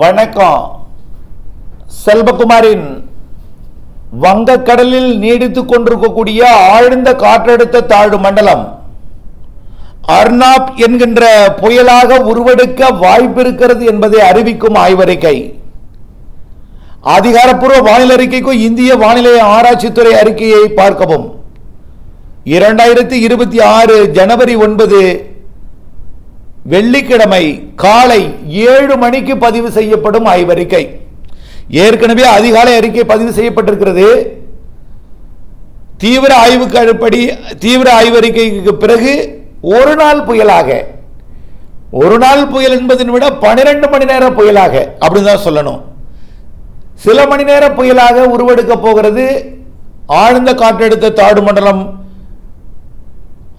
வணக்கம். செல்வகுமாரின் வங்கக்கடலில் நீடித்துக் கொண்டிருக்கக்கூடிய ஆழ்ந்த காற்றழுத்த தாழ்வு மண்டலம் அர்னாப் என்கின்ற புயலாக உருவெடுக்க வாய்ப்பு இருக்கிறது என்பதை அறிவிக்கும் ஆய்வறிக்கை. அதிகாரப்பூர்வ வானிலை அறிக்கைக்கும் இந்திய வானிலை ஆராய்ச்சித்துறை அறிக்கையை பார்க்கவும். 2026 ஜனவரி 9 வெள்ளிக்கிழமை காலை 7 மணிக்கு பதிவு செய்யப்படும் ஆய்வறிக்கை. ஏற்கனவே அதிகாலை அறிக்கை பதிவு செய்யப்பட்டிருக்கிறது. தீவிர ஆய்வறிக்கைக்கு பிறகு ஒரு நாள் புயலாக, ஒரு நாள் புயல் என்பதை விட 12 மணி நேர புயலாக அப்படிதான் சொல்லணும். சில மணி நேர புயலாக உருவெடுக்க போகிறது ஆழ்ந்த காற்றழுத்த தாழ்வு மண்டலம்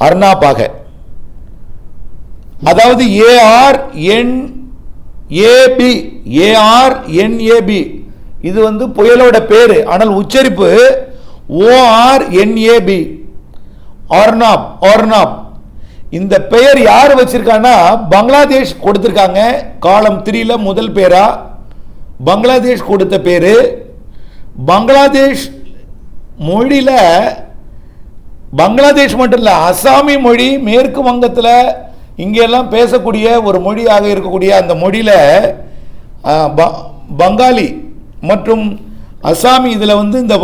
அர்னாப்பாக. அதாவது ARNAB இது புயலோட பேரு. ஆனால் உச்சரிப்பு ORNAB அர்னாப். இந்த பெயர் யார் வச்சிருக்காங்கன்னா பங்களாதேஷ் கொடுத்திருக்காங்க. காலம் 3ல முதல் பேரா பங்களாதேஷ் கொடுத்த பேரு. பங்களாதேஷ் மொழியில பங்களாதேஷ் மட்டும் இல்ல, அசாமி மொழி மேற்கு வங்கத்தில் இங்கெல்லாம் பேசக்கூடிய ஒரு மொழியாக இருக்கக்கூடிய அந்த மொழியில் பங்காளி மற்றும் அசாமி இதில் இந்த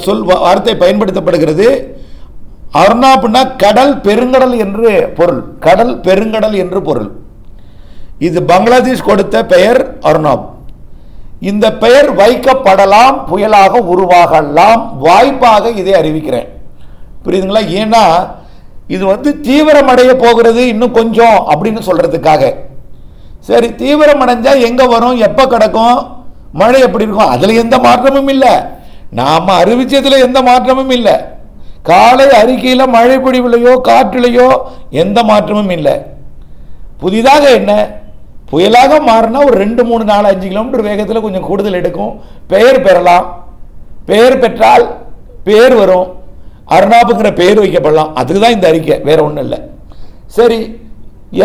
சொல் வார்த்தை பயன்படுத்தப்படுகிறது. அர்னாப்னா கடல் பெருங்கடல் என்று பொருள். கடல் பெருங்கடல் என்று பொருள். இது பங்களாதேஷ் கொடுத்த பெயர் அர்னாப். இந்த பெயர் வைக்கப்படலாம், புயலாக உருவாகலாம், வாய்ப்பாக இதை அறிவிக்கிறேன். புரியுதுங்களா? ஏன்னா இது தீவிரமடைய போகிறது இன்னும் கொஞ்சம் அப்படின்னு சொல்றதுக்காக. சரி, தீவிரமடைஞ்சா எங்க வரும், எப்ப கிடக்கும், மழை எப்படி இருக்கும், அதுல எந்த மாற்றமும் இல்லை. நாம அறிவிச்சதுல எந்த மாற்றமும் இல்லை. காலை அறிக்கையில மழை பொழிவிலையோ காற்றிலையோ எந்த மாற்றமும் இல்லை. புதிதாக என்ன, புயலாக மாறினா ஒரு 2, 3, 4, 5 கிலோமீட்டர் வேகத்தில் கொஞ்சம் கூடுதல் எடுக்கும். பெயர் பெறலாம். பெயர் பெற்றால் பேர் வரும், அர்னாப்புங்கிற பெயர் வைக்கப்படலாம். அதுக்கு தான் இந்த அறிக்கை, வேற ஒன்றும் இல்லை. சரி,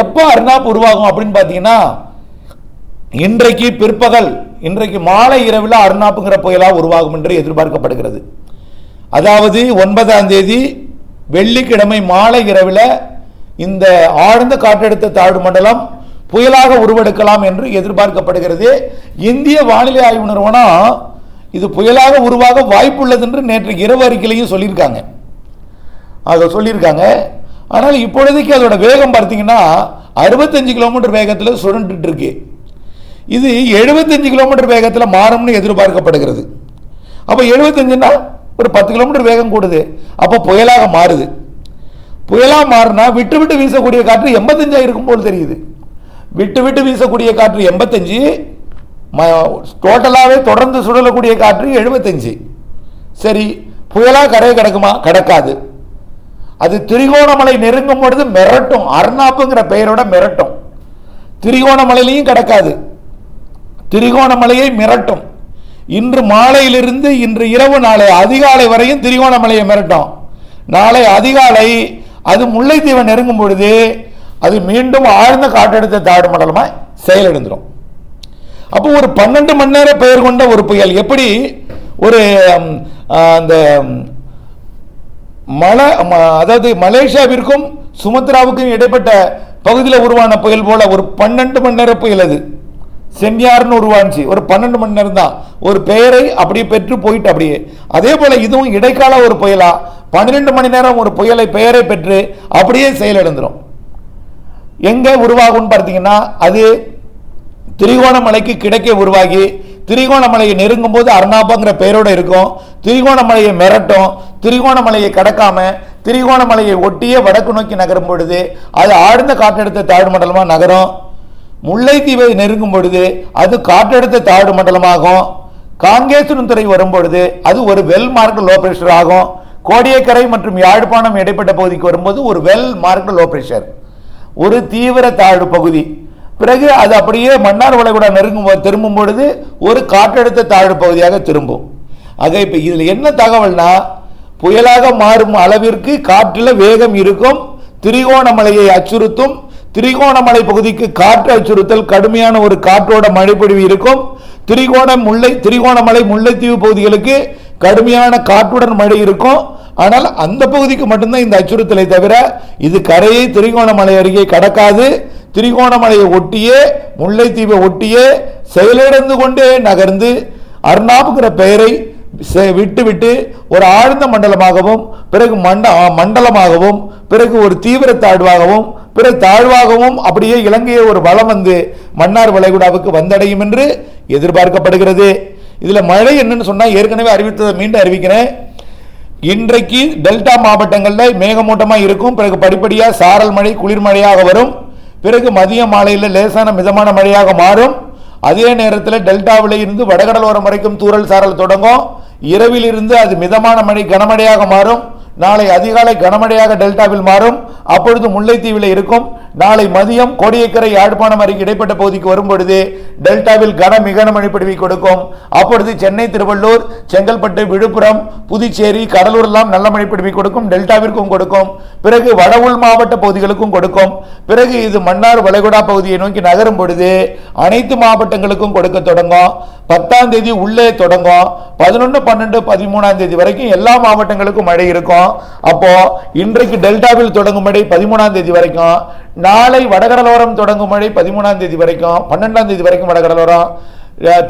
எப்போ அர்னாப் உருவாகும் அப்படின்னு பார்த்தீங்கன்னா இன்றைக்கு பிற்பகல், இன்றைக்கு மாலை இரவில் அர்னாப்புங்கிற புயலாக உருவாகும் என்று எதிர்பார்க்கப்படுகிறது. அதாவது 9ஆம் தேதி வெள்ளிக்கிழமை மாலை இரவில் இந்த ஆழ்ந்த காற்றழுத்த தாழ்வு மண்டலம் புயலாக உருவெடுக்கலாம் என்று எதிர்பார்க்கப்படுகிறது. இந்திய வானிலை ஆய்வு நிறுவனம் இது புயலாக உருவாக வாய்ப்புள்ளது என்று நேற்று இரவு அறிக்கையிலையும் சொல்லியிருக்காங்க. அதை சொல்லியிருக்காங்க. ஆனால் இப்பொழுதைக்கு அதோட வேகம் பார்த்தீங்கன்னா 65 கிலோமீட்டர் வேகத்தில் சுழன்று இருக்கு. இது 75 கிலோமீட்டர் வேகத்தில் மாறும்னு எதிர்பார்க்கப்படுகிறது. அப்போ 75னா ஒரு 10 கிலோமீட்டர் வேகம் கூடுது. அப்போ புயலாக மாறுது. புயலாக மாறினா விட்டு விட்டு வீசக்கூடிய காற்று 85 இருக்கும் போல் தெரியுது. விட்டு விட்டு வீசக்கூடிய காற்று 85, டோட்டலாகவே தொடர்ந்து சுழலக்கூடிய காற்று 75. சரி, புயலாக கரையை கிடக்குமா? கிடக்காது. அது திரிகோணமலை நெருங்கும் பொழுது மிரட்டும். அர்னாப்புங்கிற பெயரோட மிரட்டும். திரிகோணமலையிலையும் கிடக்காது, திரிகோணமலையை மிரட்டும். இன்று மாலையிலிருந்து இன்று இரவு நாளை அதிகாலை வரையும் திரிகோணமலையை மிரட்டும். நாளை அதிகாலை அது முல்லைத்தீவை நெருங்கும் பொழுது அது மீண்டும் ஆழ்ந்த காற்றழுத்த தாழ்வு மண்டலமாக செயலிழந்துடும். அப்போ ஒரு 12 மணி நேர பெயர் கொண்ட ஒரு புயல் எப்படி ஒரு அந்த அதாவது மலேசியாவிற்கும் சுமத்ராவுக்கும் இடைப்பட்ட பகுதியில் உருவான புயல் போல ஒரு 12 மணி நேர புயல். அது சென்யார்னு உருவாச்சு, ஒரு 12 மணி நேரம் தான். ஒரு பெயரை அப்படியே பெற்று போயிட்டு அப்படியே. அதே போல இதுவும் இடைக்கால ஒரு புயலா 12 மணி நேரம் ஒரு புயலை பெயரை பெற்று அப்படியே செயலிழந்துடும். எங்க உருவாகும் பார்த்தீங்கன்னா அது திரிகோணமலைக்கு கிழக்கே உருவாகி திரிகோணமலையை நெருங்கும் போது அர்னாப்பாங்கிற பெயரோடு இருக்கும். திரிகோணமலையை மிரட்டும். திரிகோணமலையை கடக்காம திரிகோணமலையை ஒட்டியே வடக்கு நோக்கி நகரும் பொழுது அது ஆழ்ந்த காற்றழுத்த தாழ்வு மண்டலமாக நகரும். முல்லைத்தீவை நெருங்கும் பொழுது அது காற்றழுத்த தாழ்வு மண்டலமாகும். காங்கேசன்துறை வரும் பொழுது அது ஒரு வெல் மார்க் லோ பிரஷர் ஆகும். கோடியக்கரை மற்றும் யாழ்ப்பாணம் இடைப்பட்ட பகுதிக்கு வரும்போது ஒரு வெல் மார்க் லோ பிரஷர், ஒரு தீவிர தாழ்வு பகுதி. பிறகு அது அப்படியே மன்னார் வளைகுடா திரும்பும் பொழுது ஒரு காற்றழுத்த தாழ்வு பகுதியாக திரும்பும். ஆக இப்போ இதில் என்ன தகவல்னா புயலாக மாறும் அளவிற்கு காற்றில் வேகம் இருக்கும். திரிகோணமலையை அச்சுறுத்தும். திரிகோணமலை பகுதிக்கு காற்று அச்சுறுத்தல், கடுமையான ஒரு காற்றோட மழைப்பொழிவு இருக்கும். திரிகோணமலை முல்லைத்தீவு பகுதிகளுக்கு கடுமையான காற்றுடன் மழை இருக்கும். ஆனால் அந்த பகுதிக்கு மட்டும்தான் இந்த அச்சுறுத்தலை தவிர இது கரையை திரிகோணமலை அருகே கடக்காது. திரிகோணமலையை ஒட்டியே முல்லைத்தீவை ஒட்டியே செயலிழந்து கொண்டே நகர்ந்து அர்னாப்ங்கிற பெயரை விட்டு ஒரு ஆழ்ந்த மண்டலமாகவும் பிறகு மண்டலமாகவும் பிறகு ஒரு தீவிர தாழ்வாகவும் பிறகு தாழ்வாகவும் அப்படியே இலங்கையை ஒரு வளம் வந்து மன்னார் வளைகுடாவுக்கு வந்தடையும் என்று எதிர்பார்க்கப்படுகிறது. இதுல மழை என்னன்னு சொன்னா ஏற்கனவே அறிவித்ததை மீண்டும் அறிவிக்கிறேன். இன்றைக்கு டெல்டா மாவட்டங்களில் மேகமூட்டமாக இருக்கும். பிறகு படிப்படியாக சாரல் மழை குளிர் மழையாக வரும். பிறகு மதிய மாலையில் லேசான மிதமான மழையாக மாறும். அதே நேரத்தில் டெல்டாவில் இருந்து வடகடலோரம் வரைக்கும் தூறல் சாரல் தொடங்கும். இரவில் இருந்து அது மிதமான மழை கனமழையாக மாறும். நாளை அதிகாலை கனமழையாக டெல்டாவில் மாறும். அப்பொழுது முல்லைத்தீவில் இருக்கும். நாளை மதியம் கோடியக்கரை யாழ்ப்பாணம் அருகே இடைப்பட்ட பகுதிக்கு வரும்பொழுது டெல்டாவில் மிக கனமழை பொழிவை கொடுக்கும். அப்பொழுது சென்னை, திருவள்ளூர், செங்கல்பட்டு, விழுப்புரம், புதுச்சேரி, கடலூர் எல்லாம் நல்ல மழை பொழிவை கொடுக்கும். டெல்டாவிற்கும் கொடுக்கும். பிறகு வட உள் மாவட்ட பகுதிகளுக்கும் கொடுக்கும். பிறகு இது மன்னார் வளைகுடா பகுதியை நோக்கி நகரும் பொழுது அனைத்து மாவட்டங்களுக்கும் கொடுக்க தொடங்கும். 10ஆம் தேதி உள்ளே தொடங்கும். 11, 12, 13ஆம் தேதி வரைக்கும் எல்லா மாவட்டங்களுக்கும் மழை இருக்கும். அப்போ இன்றைக்கு டெல்டாவில் தொடங்கும் மழை 13ஆம் தேதி வரைக்கும். நாளை வடகடலோரம் தொடங்கும் மழை 13ஆம் தேதி வரைக்கும், 12ஆம் தேதி வரைக்கும் வடகடலோரம்.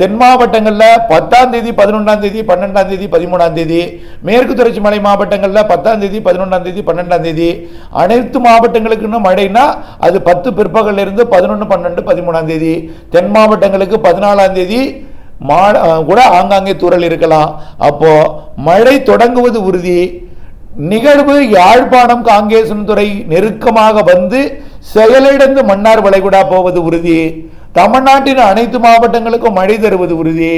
தென் மாவட்டங்களில் 10ஆம் தேதி, 11ஆம் தேதி, 12ஆம் தேதி, 13ஆம் தேதி. மேற்கு தொடர்ச்சி மலை மாவட்டங்களில் 10ஆம் தேதி, 11ஆம் தேதி, 12ஆம் தேதி. அனைத்து மாவட்டங்களுக்கு மழைனா அது 10 பிற்பகலில் இருந்து 11, 12, 13ஆம் தேதி. தென் மாவட்டங்களுக்கு 14ஆம் தேதி கூட ஆங்காங்கே தூறல் இருக்கலாம். அப்போ மழை தொடங்குவது உறுதி. நிகழ்வு யாழ்ப்பாணம் காங்கேசன்துறை நெருக்கமாக வந்து செயலிழந்து மன்னார் வளைகுடா போவது உறுதி. தமிழ்நாட்டின் அனைத்து மாவட்டங்களுக்கும் மழை தருவது உறுதி.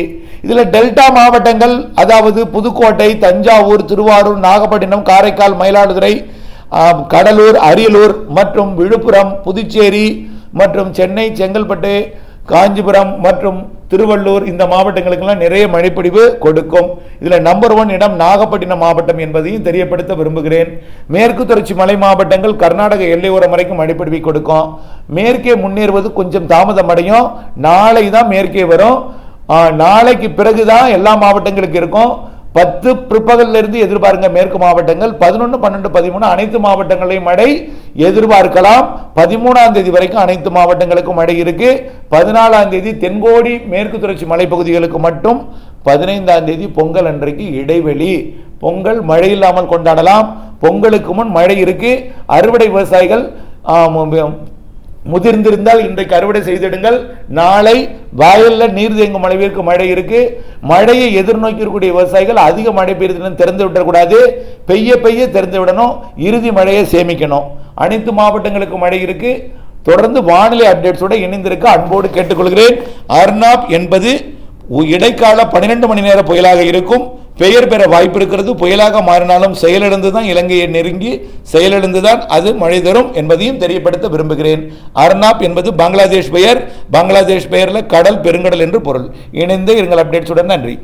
இதுல டெல்டா மாவட்டங்கள், அதாவது புதுக்கோட்டை, தஞ்சாவூர், திருவாரூர், நாகப்பட்டினம், காரைக்கால், மயிலாடுதுறை, கடலூர், அரியலூர் மற்றும் விழுப்புரம், புதுச்சேரி மற்றும் சென்னை, செங்கல்பட்டு, காஞ்சிபுரம் மற்றும் திருவள்ளூர் இந்த மாவட்டங்களுக்கெல்லாம் நிறைய மழைப்பொழிவு கொடுக்கும். இதில் நம்பர் 1 இடம் நாகப்பட்டினம் மாவட்டம் என்பதையும் தெரியப்படுத்த விரும்புகிறேன். மேற்கு தொடர்ச்சி மலை மாவட்டங்கள் கர்நாடக எல்லையோரம் வரைக்கும் மழைப்பொழிவை கொடுக்கும். மேற்கே முன்னேறுவது கொஞ்சம் தாமதம் அடையும். நாளை தான் மேற்கே வரும். நாளைக்கு பிறகுதான் எல்லா மாவட்டங்களுக்கு இருக்கும். 10 பிற்பகலில் இருந்து எதிர்பார்க்க மேற்கு மாவட்டங்கள். 11, 12, 13 அனைத்து மாவட்டங்களையும் மழை எதிர்பார்க்கலாம். 13ஆம் தேதி வரைக்கும் அனைத்து மாவட்டங்களுக்கும் மழை இருக்கு. 14ஆம் தேதி தென்கோடி மேற்கு தொடர்ச்சி மலைப்பகுதிகளுக்கு மட்டும். 15ஆம் தேதி பொங்கல் அன்றைக்கு இடைவெளி. பொங்கல் மழை இல்லாமல் கொண்டாடலாம். பொங்கலுக்கு முன் மழை இருக்கு. அறுவடை விவசாயிகள் முதிர்ந்திருந்தால் இன்றைக்கு அறுவடை செய்திடுங்கள். நாளை வயலில் நீர் தேங்கும் அளவிற்கு மழை இருக்கு. மழையை எதிர்நோக்கி இருக்கக்கூடிய விவசாயிகள் அதிக மழை பெய்யுதுன்னு திறந்து விடக்கூடாது. பெய்ய திறந்து விடணும். இறுதி மழையை சேமிக்கணும். அனைத்து மாவட்டங்களுக்கு மழை இருக்கு. தொடர்ந்து வானிலை அப்டேட்ஸோட இணைந்திருக்க அன்போடு கேட்டுக்கொள்கிறேன். அர்னாப் என்பது இடைக்கால 12 மணி நேர புயலாக இருக்கும். பெயர் பெற வாய்ப்பு இருக்கிறது. புயலாக மாறினாலும் செயலிழந்துதான் இலங்கையை நெருங்கி செயலிழந்துதான் அது மழை தரும் என்பதையும் தெரியப்படுத்த விரும்புகிறேன். அர்னாப் என்பது பங்களாதேஷ் பெயர். பங்களாதேஷ் பெயரில் கடல் பெருங்கடல் என்று பொருள். இணைந்து எங்கள் அப்டேட்ஸுடன் நன்றி.